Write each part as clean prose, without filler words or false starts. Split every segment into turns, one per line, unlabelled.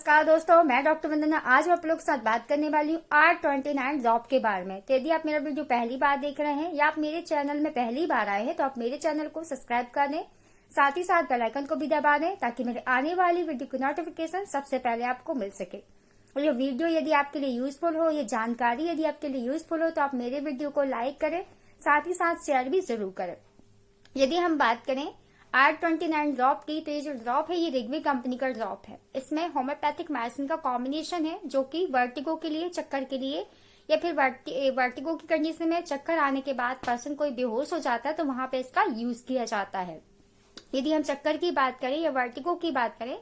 नमस्कार दोस्तों, मैं डॉक्टर वंदना। आज मैं आप लोग के साथ बात करने वाली हूँ R29 ड्रॉप के बारे में। तो यदि आप मेरा वीडियो पहली बार देख रहे हैं या आप मेरे चैनल में पहली बार आए हैं तो आप मेरे चैनल को सब्सक्राइब कर दें, साथ ही साथ बेल आइकन को भी दबा दें ताकि मेरे आने वाली वीडियो की नोटिफिकेशन सबसे पहले आपको मिल सके। और ये वीडियो यदि आपके लिए यूजफुल हो, ये जानकारी यदि आपके लिए यूजफुल हो तो आप मेरे वीडियो को लाइक करें, साथ ही साथ शेयर भी जरूर करें। यदि हम बात करें R29 ड्रॉप की, तो ये जो ड्रॉप है ये रिग्वी कंपनी का ड्रॉप है। इसमें होम्योपैथिक मेडिसिन का कॉम्बिनेशन है जो कि वर्टिगो के लिए, चक्कर के लिए, या फिर वर्टिगो की कंडीशन में चक्कर आने के बाद पर्सन कोई बेहोश हो जाता है तो वहां पे इसका यूज किया जाता है। यदि हम चक्कर की बात करें या वर्टिगो की बात करें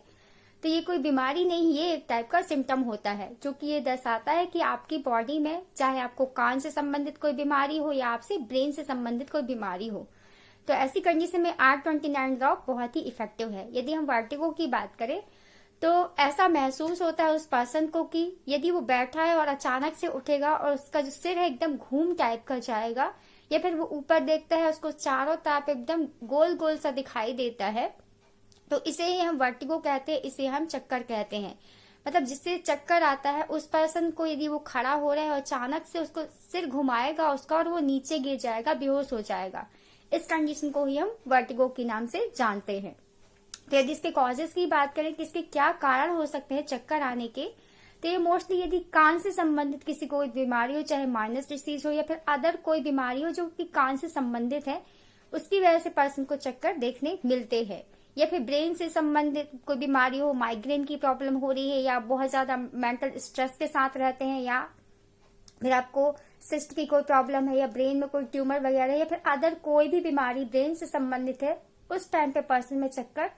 तो ये कोई बीमारी नहीं, ये एक टाइप का सिम्टम होता है जो कि ये दर्शाता है कि आपकी बॉडी में चाहे आपको कान से संबंधित कोई बीमारी हो या आपसे ब्रेन से संबंधित कोई बीमारी हो, तो ऐसी कंडीशन में R29 ड्रॉप बहुत ही इफेक्टिव है। यदि हम वर्टिगो की बात करें तो ऐसा महसूस होता है उस पर्सन को कि यदि वो बैठा है और अचानक से उठेगा और उसका जो सिर है एकदम घूम टाइप का जाएगा, या फिर वो ऊपर देखता है उसको चारों तरफ एकदम गोल गोल सा दिखाई देता है, तो इसे ही हम वर्टिगो कहते हैं, इसे हम चक्कर कहते हैं। मतलब जिससे चक्कर आता है उस पर्सन को, यदि वो खड़ा हो रहा है और अचानक से उसको सिर घुमाएगा उसका और वो नीचे गिर जाएगा, बेहोश हो जाएगा, इस कंडीशन को ही हम वर्टिगो के नाम से जानते हैं। तो यदि इसके कॉजेस की बात करें कि इसके क्या कारण हो सकते हैं चक्कर आने के, तो ये मोस्टली यदि कान से संबंधित किसी कोई बीमारी हो, चाहे माइनस डिसीज हो या फिर अदर कोई बीमारी हो जो कि कान से संबंधित है, उसकी वजह से पर्सन को चक्कर देखने मिलते हैं। या फिर ब्रेन से संबंधित कोई बीमारी हो, माइग्रेन की प्रॉब्लम हो रही है या बहुत ज्यादा मेंटल स्ट्रेस के साथ रहते हैं, या फिर आपको सिस्ट की कोई प्रॉब्लम है या ब्रेन में कोई ट्यूमर वगैरह या फिर अदर कोई भी बीमारी ब्रेन से संबंधित है, उस टाइम पे पर्सन में चक्कर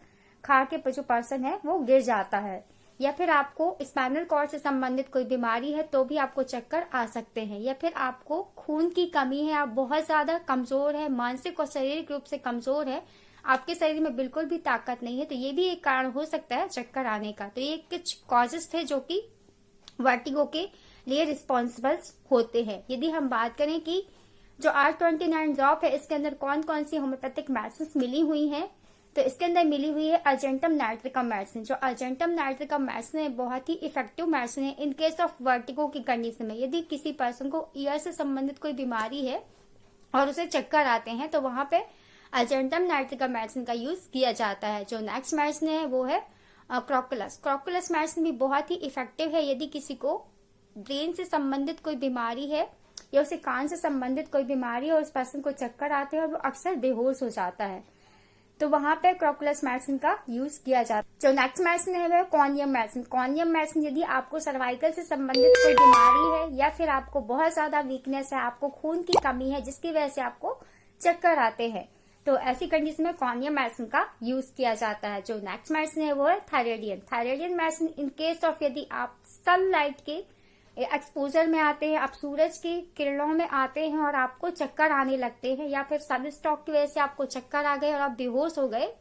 खा के जो पर्सन है वो गिर जाता है। या फिर आपको स्पाइनल कॉर्ड से संबंधित कोई बीमारी है तो भी आपको चक्कर आ सकते हैं। या फिर आपको खून की कमी है, आप बहुत ज्यादा कमजोर है, मानसिक और शारीरिक रूप से कमजोर है, आपके शरीर में बिल्कुल भी ताकत नहीं है, तो ये भी एक कारण हो सकता है चक्कर आने का। तो ये कुछ कॉजेस थे जो कि वर्टिगो के लिए रिस्पॉन्सिबल होते हैं। यदि हम बात करें कि जो R29 ड्रॉप है इसके अंदर कौन कौन सी होम्योपैथिक मेडिसिन मिली हुई हैं, तो इसके अंदर मिली हुई है अर्जेंटम नाइट्रिकम मेडिसिन। जो अर्जेंटम नाइट्रिकम मेडिसिन है बहुत ही इफेक्टिव मेडिसिन है इन केस ऑफ वर्टिगो की कंडीशन में। यदि किसी पर्सन को ईयर से संबंधित कोई बीमारी है और उसे चक्कर आते हैं तो वहां पे अर्जेंटम नाइट्रिकम मेडिसिन का यूज किया जाता है। जो नेक्स्ट मेडिसिन है वो है क्रोकुलस मेडिसिन भी बहुत ही इफेक्टिव है। यदि किसी को ब्रेन से संबंधित कोई बीमारी है या उसे कान से संबंधित कोई बीमारी है और उस पर्सन को चक्कर आते हैं और वो अक्सर बेहोश हो जाता है, तो वहां पे क्रोकुलस मेडिसिन का यूज किया जाता है। जो नेक्स्ट मेडिसिन है वो कॉनियम मेडिसिन। कॉनियम मेडिसिन यदि आपको सर्वाइकल से संबंधित कोई बीमारी है या फिर आपको बहुत ज्यादा वीकनेस है, आपको खून की कमी है जिसकी वजह से आपको चक्कर आते हैं, तो ऐसी कंडीशन में कॉनियम मेडिसिन का यूज किया जाता है। जो नेक्स्ट मेडिसिन है वो है थायराइडियन मेडिसिन। इन केस ऑफ यदि आप सनलाइट के एक्सपोजर में आते हैं, आप सूरज की किरणों में आते हैं और आपको चक्कर आने लगते हैं, या फिर सन स्ट्रोक की वजह से आपको चक्कर आ गए और आप बेहोश हो गए,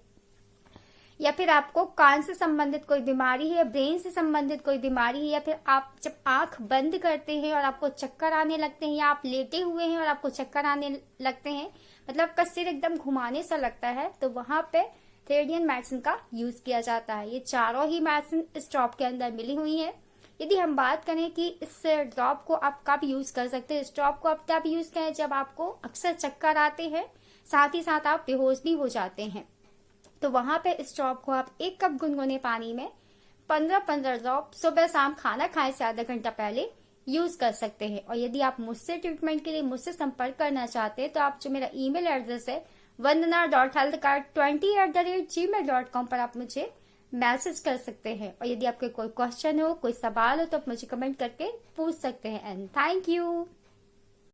या फिर आपको कान से संबंधित कोई बीमारी है या ब्रेन से संबंधित कोई बीमारी है, या फिर आप जब आंख बंद करते हैं और आपको चक्कर आने लगते हैं, या आप लेटे हुए हैं और आपको चक्कर आने लगते हैं, मतलब आपका सिर एकदम घुमाने सा लगता है, तो वहां पे थायराइडियन मेडिसिन का यूज किया जाता है। ये चारों ही मेडिसिन इस ड्रॉप के अंदर मिली हुई है। यदि हम बात करें कि इस ड्रॉप को आप कब यूज कर सकते हैं, इस ड्रॉप को आप तब यूज करें जब आपको अक्सर चक्कर आते हैं, साथ ही साथ आप बेहोश भी हो जाते हैं, तो वहां पे इस ड्रॉप को आप 1 कप गुनगुने पानी में 15-15 ड्रॉप सुबह शाम खाना खाए से आधा घंटा पहले यूज कर सकते हैं। और यदि आप मुझसे ट्रीटमेंट के लिए मुझसे संपर्क करना चाहते हैं तो आप जो मेरा ईमेल एड्रेस है vandana.healthcard20@gmail.com पर आप मुझे मैसेज कर सकते हैं। और यदि आपके कोई क्वेश्चन हो, कोई सवाल हो तो आप मुझे कमेंट करके पूछ सकते हैं। And thank you.